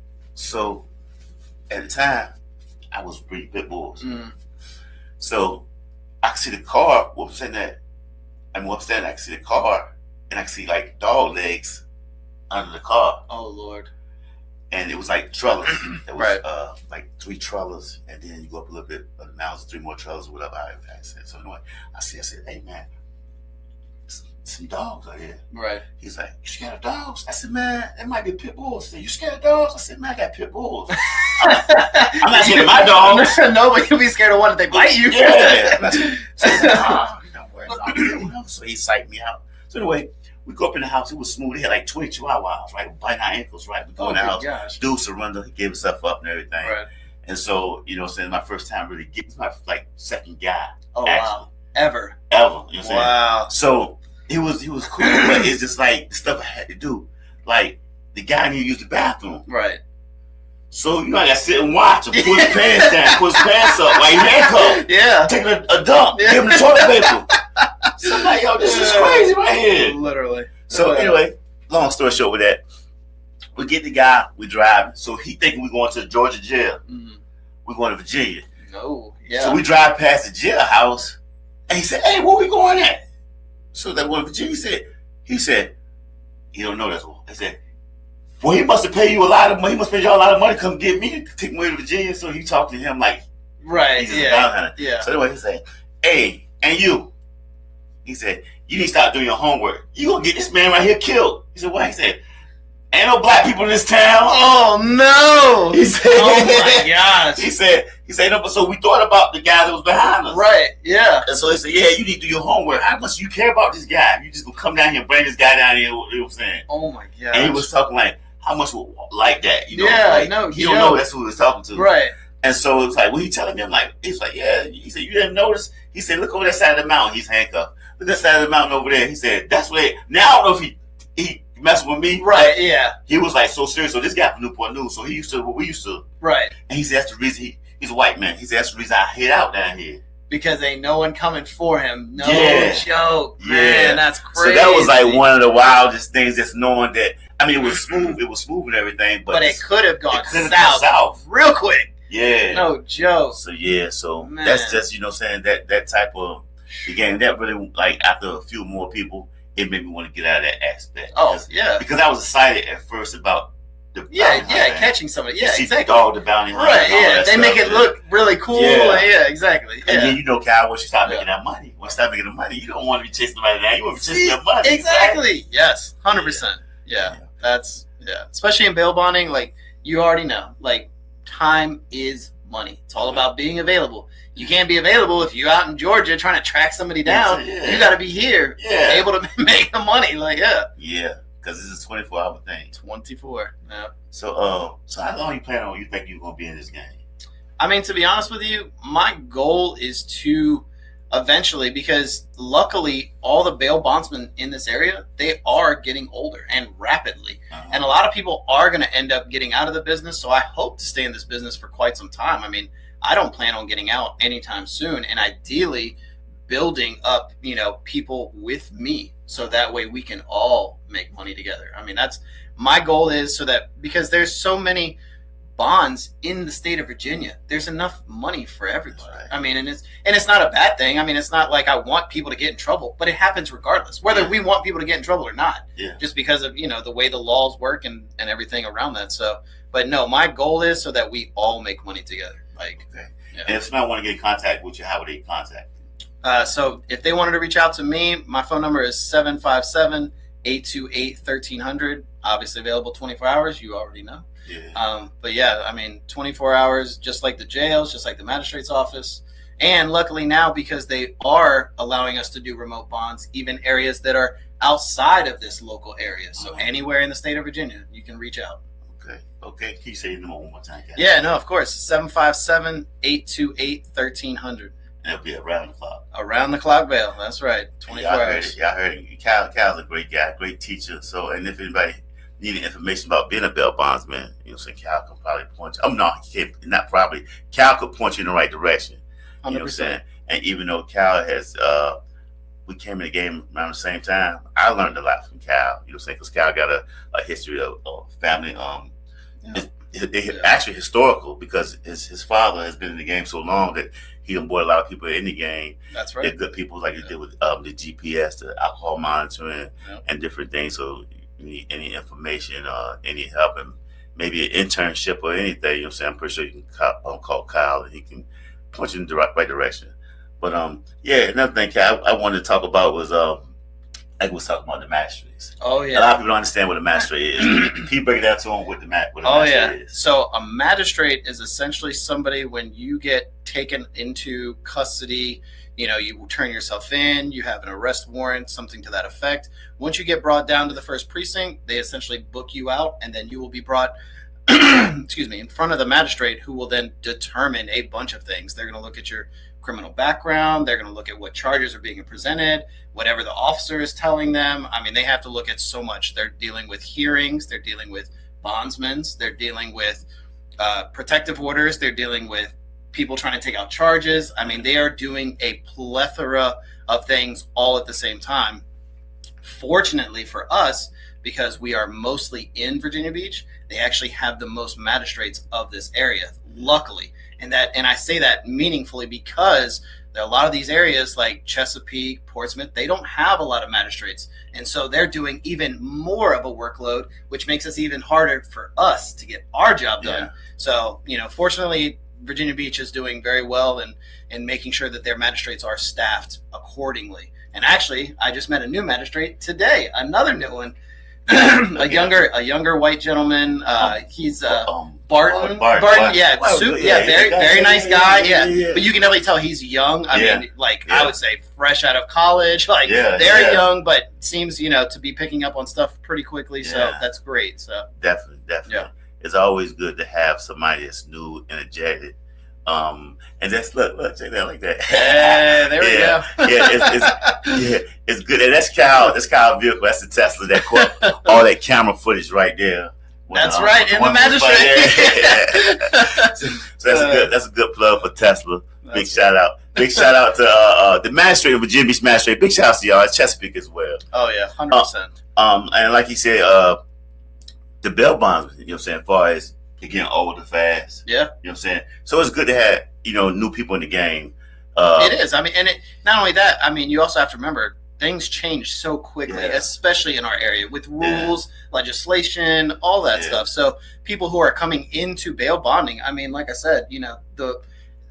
[SPEAKER 2] at the time, I was breeding pit bulls. So I could see the car. I could see the car, and I could see like dog legs under the car.
[SPEAKER 3] Oh Lord!
[SPEAKER 2] And it was like trellis. It was
[SPEAKER 3] Right.
[SPEAKER 2] Like 3 trellis, and then you go up a little bit of the mountains, 3 more trellis, or whatever I said. So anyway, I said, "Hey man, some dogs out here."
[SPEAKER 3] Right.
[SPEAKER 2] He's like, "You scared of dogs?" I said, "Man, that might be pit bulls." He said, "You scared of dogs?" I said, "Man, I got pit bulls." I'm not scared of my dogs.
[SPEAKER 3] No, but you'll be scared of one if they bite you.
[SPEAKER 2] Yeah. So he's like, so he psyched me out. So anyway, we go up in the house. It was smooth. He had like 20 chihuahuas, right? Biting our ankles, right? We go in the house.
[SPEAKER 3] Gosh.
[SPEAKER 2] Dude surrender. He gave himself up and everything.
[SPEAKER 3] Right.
[SPEAKER 2] And so, you know what I'm saying? My first time really getting my like second guy.
[SPEAKER 3] Oh,
[SPEAKER 2] actually.
[SPEAKER 3] wow. Ever.
[SPEAKER 2] You know what I'm saying?
[SPEAKER 3] Wow.
[SPEAKER 2] So he was cool, but it's just like the stuff I had to do. Like the guy didn't use the bathroom.
[SPEAKER 3] Right.
[SPEAKER 2] So you know, I got to sit and watch him put his pants down, put his pants up, like handcuffed,
[SPEAKER 3] Yeah.
[SPEAKER 2] taking a dump, give him the toilet paper. So I'm like, yo, this is crazy right here.
[SPEAKER 3] Literally.
[SPEAKER 2] So anyway, long story short with that, we get the guy, we drive. So he thinking we're going to the Georgia jail.
[SPEAKER 3] Mhm.
[SPEAKER 2] We're going to Virginia.
[SPEAKER 3] No. Yeah.
[SPEAKER 2] So we drive past the jailhouse, and he said, "Hey, where we going at?" So that one Virginia he said, "He don't know that's what." He said, "Well, he must have paid you a lot of money. He must pay y'all a lot of money to come get me, take me away to Virginia." So he talked to him like
[SPEAKER 3] right.
[SPEAKER 2] he's just a
[SPEAKER 3] Yeah.
[SPEAKER 2] bounty hunter.
[SPEAKER 3] Yeah.
[SPEAKER 2] So anyway, he said, "Hey, and you," he said, "you need to start doing your homework. You gonna get this man right here killed." He said, "What?" He said, "Ain't no black people in this town."
[SPEAKER 3] Oh no!
[SPEAKER 2] He said,
[SPEAKER 3] Oh my gosh!
[SPEAKER 2] he said, no, but so we thought about the guy that was behind us.
[SPEAKER 3] Right? Yeah.
[SPEAKER 2] And so he said, "Yeah, you need to do your homework. How much you care about this guy? You just gonna come down here and bring this guy down here," you know what I'm saying?
[SPEAKER 3] Oh my gosh!
[SPEAKER 2] And he was talking like, how much would like that? You know,
[SPEAKER 3] Yeah,
[SPEAKER 2] like,
[SPEAKER 3] no,
[SPEAKER 2] you don't know that's who he was talking to.
[SPEAKER 3] right.
[SPEAKER 2] And so it was like, what he telling me? I'm like, he's like, yeah. He said, you didn't notice? He said, look over that side of the mountain. He's handcuffed. Look at that side of the mountain over there. He said, that's where now I don't know if he messing with me.
[SPEAKER 3] Right. Yeah.
[SPEAKER 2] He was like so serious. So this guy from Newport News. So he used to what we used to.
[SPEAKER 3] Right.
[SPEAKER 2] And he said that's the reason he's a white man. He said that's the reason I hid out down here.
[SPEAKER 3] Because ain't no one coming for him. No
[SPEAKER 2] Yeah.
[SPEAKER 3] joke.
[SPEAKER 2] Yeah.
[SPEAKER 3] Man, that's crazy.
[SPEAKER 2] So that was like one of the wildest things. Just knowing that. I mean, it was smooth. It was smooth and everything. But
[SPEAKER 3] it could have gone
[SPEAKER 2] could've gone south
[SPEAKER 3] real quick.
[SPEAKER 2] Yeah.
[SPEAKER 3] No joke.
[SPEAKER 2] So yeah. So
[SPEAKER 3] Man.
[SPEAKER 2] that's just saying that type of again that really like after a few more people it made me want to get out of that aspect.
[SPEAKER 3] Oh yeah.
[SPEAKER 2] Because I was excited at first about the
[SPEAKER 3] Yeah.
[SPEAKER 2] bounty
[SPEAKER 3] Yeah.
[SPEAKER 2] hunter.
[SPEAKER 3] Catching somebody.
[SPEAKER 2] You
[SPEAKER 3] Yeah.
[SPEAKER 2] see
[SPEAKER 3] Exactly.
[SPEAKER 2] the dog, the bounty hunter.
[SPEAKER 3] Right.
[SPEAKER 2] and all
[SPEAKER 3] Yeah.
[SPEAKER 2] that
[SPEAKER 3] They
[SPEAKER 2] stuff.
[SPEAKER 3] make it look really cool.
[SPEAKER 2] Yeah.
[SPEAKER 3] Yeah. Exactly.
[SPEAKER 2] And
[SPEAKER 3] Yeah.
[SPEAKER 2] then you know, Kyle, once you start
[SPEAKER 3] Yeah.
[SPEAKER 2] making that money, once you start making the money, you don't want to be chasing somebody down. You want to be chasing their money.
[SPEAKER 3] Exactly.
[SPEAKER 2] Right?
[SPEAKER 3] Yes. 100%. Yeah. That's especially in bail bonding. Like you already know. Like time is money. It's all about being available. You can't be available if you're out in Georgia trying to track somebody down.
[SPEAKER 2] Yeah.
[SPEAKER 3] You got to be here,
[SPEAKER 2] Yeah.
[SPEAKER 3] able to make the money. Like
[SPEAKER 2] Yeah, because this is a 24-hour thing.
[SPEAKER 3] 24. Yeah.
[SPEAKER 2] So how long you plan on? You think you're gonna be in this game?
[SPEAKER 3] I mean, to be honest with you, my goal is to eventually, because luckily all the bail bondsmen in this area, they are getting older and rapidly.
[SPEAKER 2] Uh-huh.
[SPEAKER 3] And a lot of people are going to end up getting out of the business. So I hope to stay in this business for quite some time. I mean, I don't plan on getting out anytime soon. And ideally building up, people with me. So that way we can all make money together. I mean, that's my goal is so that because there's so many bonds in the state of Virginia, there's enough money for everybody.
[SPEAKER 2] Right.
[SPEAKER 3] I mean, and it's not a bad thing. I mean, it's not like I want people to get in trouble, but it happens regardless, whether we want people to get in trouble or not.
[SPEAKER 2] Yeah.
[SPEAKER 3] Just because of the way the laws work and everything around that. So, but no, my goal is so that we all make money together. Like,
[SPEAKER 2] Okay.
[SPEAKER 3] Yeah.
[SPEAKER 2] And if somebody want to get in contact with you, how would they contact you?
[SPEAKER 3] so if they wanted to reach out to me, my phone number is 757-828-1300. Obviously available 24 hours. You already know.
[SPEAKER 2] Yeah.
[SPEAKER 3] But yeah, I mean, 24 hours, just like the jails, just like the magistrate's office. And luckily now, because they are allowing us to do remote bonds, even areas that are outside of this local area. So anywhere in the state of Virginia, you can reach out.
[SPEAKER 2] Okay. Can you say your number one more time, guys?
[SPEAKER 3] Yeah, no, of course. 757-828-1300.
[SPEAKER 2] And it'll be around the clock.
[SPEAKER 3] Around the clock bail. That's right. 24 hours.
[SPEAKER 2] Y'all heard it. Cal's a great guy, great teacher. So, and if anybody needed information about being a bail bondsman, Cal can probably point you. No, he can't. Not probably. Cal could point you in the right direction.
[SPEAKER 3] 100%.
[SPEAKER 2] You know what I'm saying? And even though Cal has, we came in the game around the same time, I learned a lot from Cal. You know what I'm saying? Because Cal got a history of family. It's actually historical because his father has been in the game so long that he done brought a lot of people in the game.
[SPEAKER 3] That's right.
[SPEAKER 2] They're good people like he did with the GPS, the alcohol monitoring, and different things. So you need any information, any help, and maybe an internship or anything, you know what I'm saying? I'm pretty sure you can call Kyle and he can point you in the right direction. But another thing, Kyle, I wanted to talk about was like we was talking about the magistrates.
[SPEAKER 3] Oh
[SPEAKER 2] A
[SPEAKER 3] yeah.
[SPEAKER 2] lot of people don't understand what a magistrate is. Can you break it down to them what a magistrate is?
[SPEAKER 3] So a magistrate is essentially somebody when you get taken into custody, you turn yourself in, you have an arrest warrant, something to that effect. Once you get brought down to the first precinct, they essentially book you out, and then you will be brought in front of the magistrate, who will then determine a bunch of things. They're going to look at your criminal background. They're going to look at what charges are being presented, whatever the officer is telling them. I mean, they have to look at so much. They're dealing with hearings. They're dealing with bondsmen. They're dealing with protective orders. They're dealing with people trying to take out charges. I mean, they are doing a plethora of things all at the same time. Fortunately for us, because we are mostly in Virginia Beach, they actually have the most magistrates of this area, luckily. And I say that meaningfully because there are a lot of these areas like Chesapeake, Portsmouth, they don't have a lot of magistrates. And so they're doing even more of a workload, which makes it even harder for us to get our job done.
[SPEAKER 2] Yeah.
[SPEAKER 3] So, fortunately, Virginia Beach is doing very well in making sure that their magistrates are staffed accordingly. And actually, I just met a new magistrate today, another new one, a younger white gentleman. He's Barton. Yeah,
[SPEAKER 2] Wow,
[SPEAKER 3] very nice guy.
[SPEAKER 2] Yeah.
[SPEAKER 3] But you can definitely tell he's young. I mean, I would say fresh out of college. Very young, but seems to be picking up on stuff pretty quickly. So that's great. So
[SPEAKER 2] definitely.
[SPEAKER 3] Yeah.
[SPEAKER 2] It's always good to have somebody that's new, energetic. And that's look, check that like that.
[SPEAKER 3] Yeah, there we
[SPEAKER 2] go. It's good. And that's Kyle's vehicle. That's the Tesla that caught all that camera footage right there.
[SPEAKER 3] That's right, in the magistrate.
[SPEAKER 2] So that's a good plug for Tesla. Big shout out to the magistrate of Virginia Beach magistrate. Big shout out to y'all. It's Chesapeake as well.
[SPEAKER 3] Oh yeah, 100%.
[SPEAKER 2] And like you said, the bail bonds, as far as they're getting older fast.
[SPEAKER 3] Yeah.
[SPEAKER 2] You know what I'm saying? So it's good to have, new people in the game.
[SPEAKER 3] It is. I mean, and not only that, I mean, you also have to remember things change so quickly, especially in our area with rules, legislation, all that stuff. So people who are coming into bail bonding, I mean, like I said,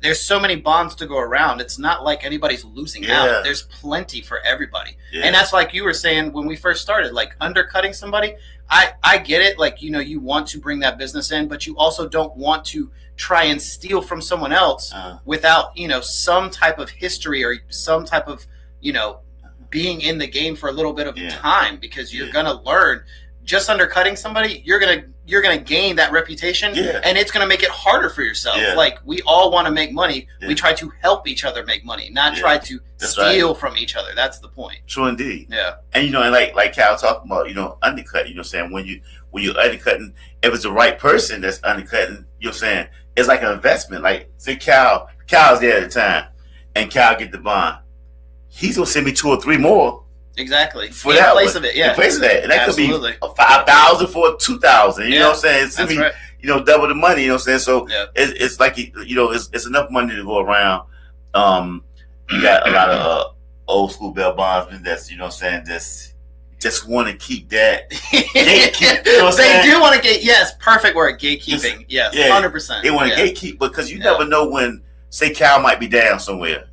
[SPEAKER 3] there's so many bonds to go around. It's not like anybody's losing out. There's plenty for everybody. And that's like you were saying when we first started, like undercutting somebody. I get it. Like, you want to bring that business in, but you also don't want to try and steal from someone else without, some type of history or some type of, being in the game for a little bit of time, because you're going to learn. Just undercutting somebody, you're gonna gain that reputation, and it's gonna make it harder for yourself. Like, we all want to make money. We try to help each other make money, not try to steal from each other. That's the point.
[SPEAKER 2] True indeed.
[SPEAKER 3] Yeah.
[SPEAKER 2] And and like Cal talking about, undercut. Saying when you're undercutting, if it's the right person that's undercutting, saying it's like an investment. Like, say Cal's there at the time, and Cal get the bond, he's gonna send me 2 or 3 more.
[SPEAKER 3] Exactly.
[SPEAKER 2] For
[SPEAKER 3] in
[SPEAKER 2] that
[SPEAKER 3] place
[SPEAKER 2] one.
[SPEAKER 3] of it, yeah.
[SPEAKER 2] In place of that. And that
[SPEAKER 3] Absolutely.
[SPEAKER 2] could be 5,000 for 2,000. You know what I'm saying? It's
[SPEAKER 3] That's right.
[SPEAKER 2] Double the money, you know what I'm saying? So it's like, it's enough money to go around. You got a lot of old school bail bondsmen that's, just want to keep that gatekeep.
[SPEAKER 3] They do want to perfect word, gatekeeping. Yes, 100%.
[SPEAKER 2] They want to gatekeep because you never know when, say Cal might be down somewhere.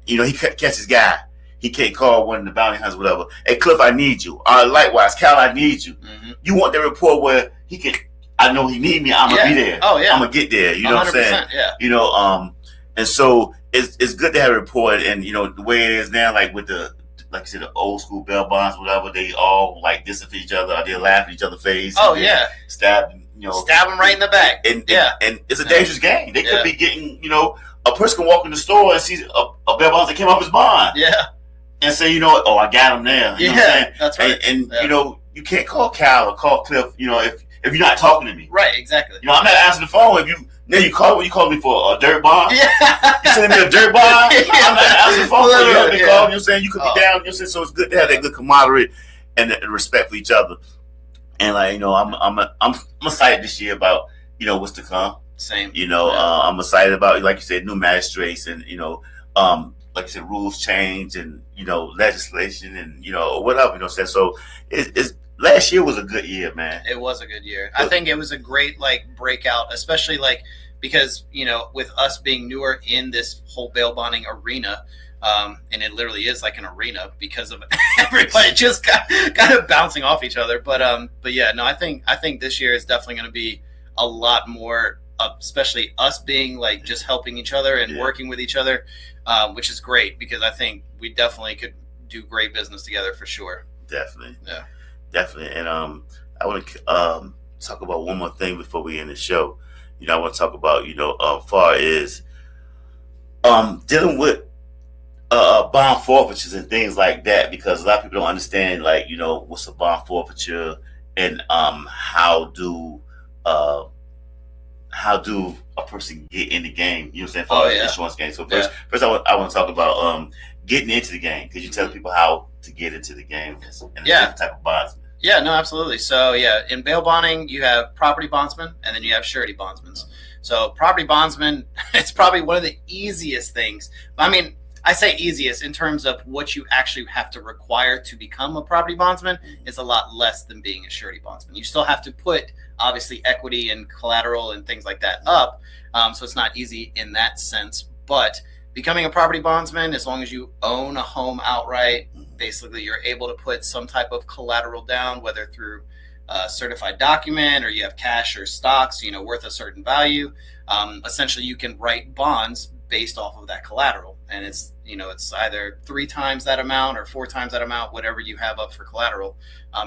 [SPEAKER 2] He catches guy. He can't call one of the bounty hunters, whatever. Hey, Cliff, I need you. Likewise, Cal, I need you. Mm-hmm. You want that report where he can, I know he need me, I'm going to be there.
[SPEAKER 3] Oh, yeah.
[SPEAKER 2] I'm going to get there. You know what I'm saying?
[SPEAKER 3] Yeah.
[SPEAKER 2] And so it's good to have a report. And, the way it is now, like with like I said, the old school bail bonds, whatever, they all like diss at each other. Or they laugh at each other's face.
[SPEAKER 3] Oh, yeah.
[SPEAKER 2] Stab
[SPEAKER 3] them right in the back.
[SPEAKER 2] And it's a dangerous game. They could be getting, a person can walk in the store and see a bail bond that came off his bond.
[SPEAKER 3] Yeah.
[SPEAKER 2] And say, I got him there. You know what I'm saying?
[SPEAKER 3] That's right.
[SPEAKER 2] And you can't call Cal or call Cliff, if you're not talking to me.
[SPEAKER 3] Right, exactly.
[SPEAKER 2] I'm not answering the phone. If you call me for a dirt bond.
[SPEAKER 3] Yeah.
[SPEAKER 2] You sending me a dirt bond? I'm not answering the phone. You help me call. You could be down. So it's good to have that good camaraderie and respect for each other. And I'm excited this year about what's to come.
[SPEAKER 3] Same.
[SPEAKER 2] I'm excited about, like you said, new magistrates and like you said, rules change and legislation and whatever. So it's last year was a good year, man.
[SPEAKER 3] It was a good year. I think it was a great breakout, especially because with us being newer in this whole bail bonding arena. And it literally is like an arena because of everybody just kind of bouncing off each other. But yeah, no, I think this year is definitely going to be a lot more, especially us being just helping each other and working with each other, which is great because I think we definitely could do great business together for sure.
[SPEAKER 2] Definitely.
[SPEAKER 3] Yeah.
[SPEAKER 2] Definitely. And I want to talk about one more thing before we end the show. I want to talk about, far as dealing with bond forfeitures and things like that, because a lot of people don't understand, what's a bond forfeiture and how do how do a person get in the game? You know what I'm saying? For
[SPEAKER 3] Oh,
[SPEAKER 2] the
[SPEAKER 3] yeah.
[SPEAKER 2] insurance game. So first I want to talk about getting into the game. Could you tell people how to get into the game and the different type of bondsman?
[SPEAKER 3] Yeah, no, absolutely. So yeah, in bail bonding, you have property bondsmen and then you have surety bondsmen. So property bondsman, it's probably one of the easiest things. I mean, I say easiest in terms of what you actually have to require to become a property bondsman is a lot less than being a surety bondsman. You still have to put obviously equity and collateral and things like that up. So it's not easy in that sense, but becoming a property bondsman, as long as you own a home outright, basically you're able to put some type of collateral down, whether through a certified document or you have cash or stocks, worth a certain value. Essentially you can write bonds based off of that collateral. And it's either 3 times that amount or 4 times that amount, whatever you have up for collateral.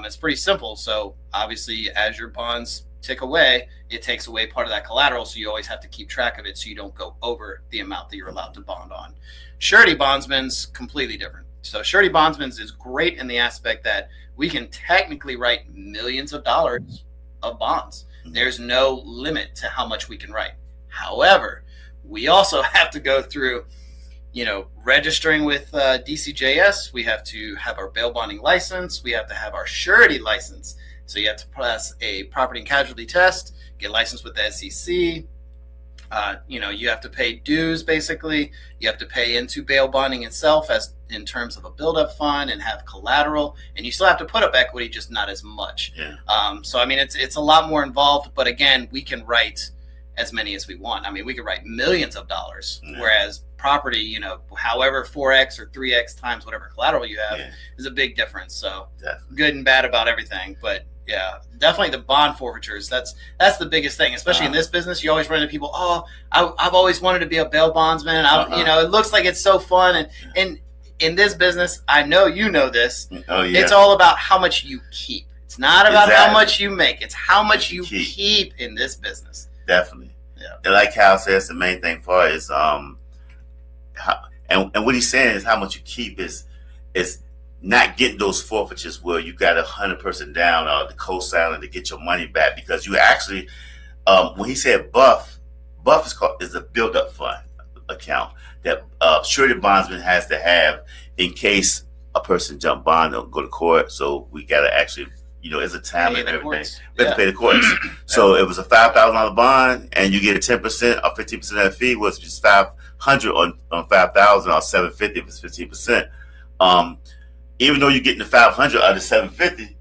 [SPEAKER 3] It's pretty simple. So obviously as your bonds tick away, it takes away part of that collateral. So you always have to keep track of it so you don't go over the amount that you're allowed to bond on. Surety bondsman's completely different. So surety bondsman's is great in the aspect that we can technically write millions of dollars of bonds. There's no limit to how much we can write. However, we also have to go through, registering with DCJS. We have to have our bail bonding license. We have to have our surety license. So you have to pass a property and casualty test, get licensed with the SEC. You have to pay dues, basically. You have to pay into bail bonding itself as in terms of a build-up fund and have collateral. And you still have to put up equity, just not as much. Yeah. So, I mean, it's a lot more involved. But again, we can write as many as we want. I mean, we could write millions of dollars, whereas property, however 4x or 3x times whatever collateral you have is a big difference. So good and bad about everything. But yeah, definitely the bond forfeitures. That's the biggest thing, especially in this business. You always run into people. Oh, I've always wanted to be a bail bondsman. It looks like it's so fun. And in this business, I know you know this. Oh, yeah. It's all about how much you keep. It's not about how much you make. It's how much you keep in this business.
[SPEAKER 2] Definitely. Yeah. And like Cal says, the main thing for it is and what he's saying is how much you keep is not getting those forfeitures where you got 100% down or the co-signer to get your money back, because you actually when he said buff is a build-up fund account that surety bondsman has to have in case a person jump bond or go to court. So we got to actually, it's a time and everything. We have to pay the courts. So it was a $5,000 bond, and you get a 10% or 15% of the fee, was just $500 on 5,000 or $750 if it's 15%. Even though you're getting the 500 out of 750,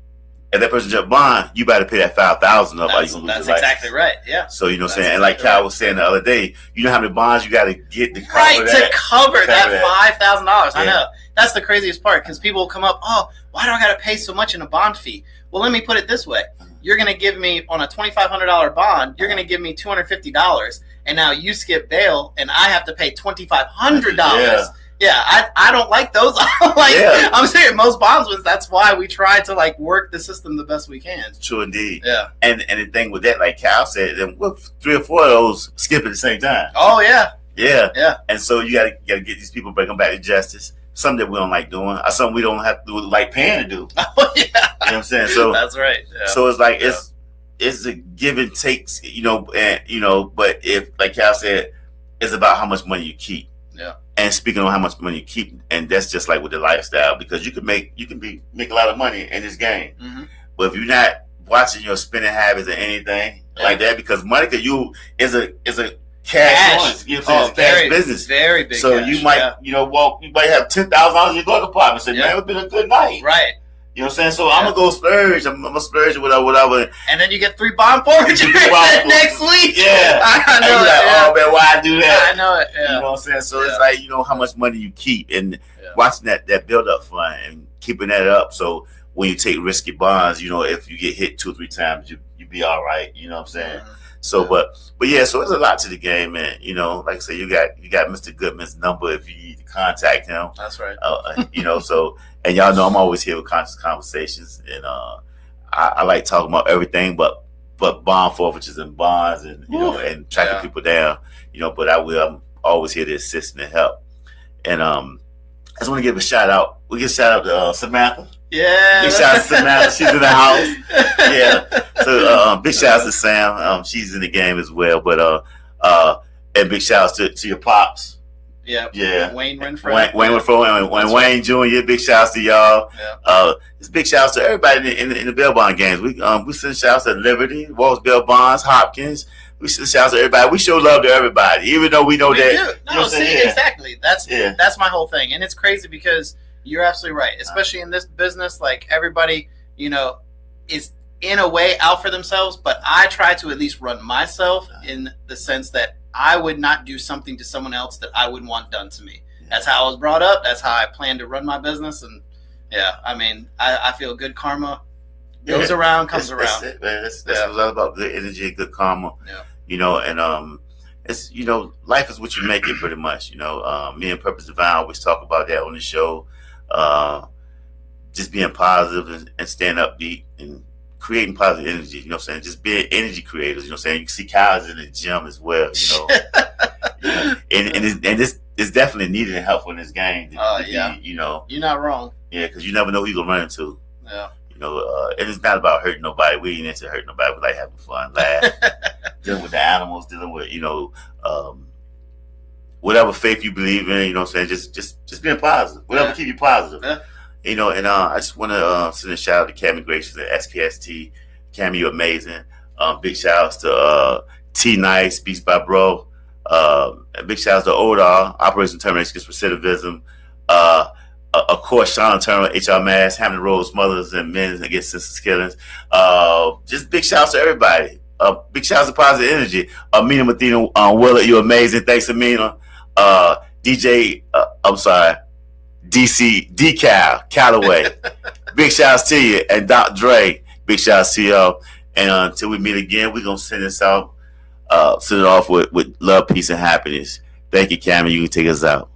[SPEAKER 2] if that person jump bond, you better pay that 5,000 up.
[SPEAKER 3] That's exactly right. Yeah.
[SPEAKER 2] So what I'm saying, and like Cal was saying the other day, you know how many bonds you got to get to cover
[SPEAKER 3] that? To cover that $5,000. Yeah. I know. That's the craziest part, because people will come up, oh, why do I got to pay so much in a bond fee? Well, let me put it this way. You're going to give me, on a $2,500 bond, you're going to give me $250, and now you skip bail, and I have to pay $2,500. Yeah, I don't like those. I'm saying most bondsmen, that's why we try to work the system the best we can.
[SPEAKER 2] True indeed.
[SPEAKER 3] Yeah.
[SPEAKER 2] And the thing with that, like Cal said, then 3 or 4 of those skip at the same time.
[SPEAKER 3] Oh yeah.
[SPEAKER 2] Yeah. Yeah. And so you gotta get these people, bring them back to justice. Something that we don't like doing, or something we don't have to like paying to do.
[SPEAKER 3] Oh yeah.
[SPEAKER 2] You know what I'm saying? So
[SPEAKER 3] that's right. Yeah.
[SPEAKER 2] So it's like it's a give and takes, but if, like Cal said, it's about how much money you keep.
[SPEAKER 3] Yeah.
[SPEAKER 2] And speaking on how much money you keep, and that's just like with the lifestyle, because you can make a lot of money in this game. Mm-hmm. But if you're not watching your spending habits or anything like that, because money to you is a cash. You know what I'm saying? It's cash business. Very big. So cash, you might you might have $10,000 in your glove compartment. Say, man, it's been a good night. Right. You know what I'm saying? So I'm gonna go splurge. I'm gonna splurge whatever.
[SPEAKER 3] And then you get 3 bond forfeitures next week.
[SPEAKER 2] Yeah.
[SPEAKER 3] I know it.
[SPEAKER 2] Oh man, why I do that?
[SPEAKER 3] I know it. Yeah.
[SPEAKER 2] You know what I'm saying? So it's like, how much money you keep, and watching that build up fund and keeping that up. So when you take risky bonds, if you get hit 2 or 3 times, you be all right. You know what I'm saying? Mm-hmm. So, but yeah, so there's a lot to the game, man. Like I say, you got Mr. Goodman's number if you need to contact him.
[SPEAKER 3] That's right.
[SPEAKER 2] So, and y'all know I'm always here with Conscious Conversations, and I like talking about everything, but bond forfeitures and bonds, and and tracking people down. But I'm always here to assist and help. And just want to give a shout out. We give a shout out to Samantha.
[SPEAKER 3] Yeah.
[SPEAKER 2] Big shout out to Samantha. She's in the house. Yeah. So big shout out to Sam. She's in the game as well. But and big shout out to your pops.
[SPEAKER 3] Yep.
[SPEAKER 2] Yeah.
[SPEAKER 3] Wayne Renfro.
[SPEAKER 2] Wayne Renfro and Wayne Jr. Big shouts to y'all.
[SPEAKER 3] Yeah.
[SPEAKER 2] It's big shouts to everybody in the bail bond games. We send shouts to Liberty, Walls Bail Bonds, Hopkins. We send shouts to everybody. We show love to everybody, even though we know
[SPEAKER 3] We
[SPEAKER 2] that.
[SPEAKER 3] do.
[SPEAKER 2] You know
[SPEAKER 3] No,
[SPEAKER 2] what I'm
[SPEAKER 3] see,
[SPEAKER 2] saying? Yeah.
[SPEAKER 3] exactly. That's my whole thing, and it's crazy because you're absolutely right. Especially in this business, like everybody, is in a way out for themselves. But I try to at least run myself in the sense that I would not do something to someone else that I wouldn't want done to me. That's how I was brought up. That's how I plan to run my business. And yeah, I mean, I feel good karma goes around, comes around.
[SPEAKER 2] That's it, man. That's what it's all about. Good energy, good karma.
[SPEAKER 3] Yeah.
[SPEAKER 2] And it's life is what you make it, pretty much. Me and Purpose Divine always talk about that on the show. Just being positive and staying upbeat and creating positive energy, you know what I'm saying? Just being energy creators, you know what I'm saying? You can see Kyle's in the gym as well, and this is definitely needed and helpful in this game.
[SPEAKER 3] Yeah. You're not wrong.
[SPEAKER 2] Yeah, because you never know who you're going to run into.
[SPEAKER 3] Yeah.
[SPEAKER 2] And it's not about hurting nobody. We ain't into hurting nobody. We like having fun, laugh, dealing with the animals, dealing with, whatever faith you believe in, you know what I'm saying? Just being positive. Whatever keep you positive.
[SPEAKER 3] Yeah.
[SPEAKER 2] I just want to send a shout out to Cammy Gracious at SKST. Cammy, you're amazing. Big shout outs to T Nice, Beats by Bro. Big shout outs to ODAR, Operation Termination Against Recidivism. Of course, Sean Turner, HR Mass, Hampton Roads, Mothers and Men Against Senseless Killings. Just big shouts to everybody. Big shouts to Positive Energy. Amina Mathena Willard, you're amazing. Thanks, Amina. DC Decal Callaway. Big shouts to you. And Dr. Dre, big shouts to y'all. And until we meet again, we're going to send this out, send it off with love, peace, and happiness. Thank you, Cameron. You can take us out.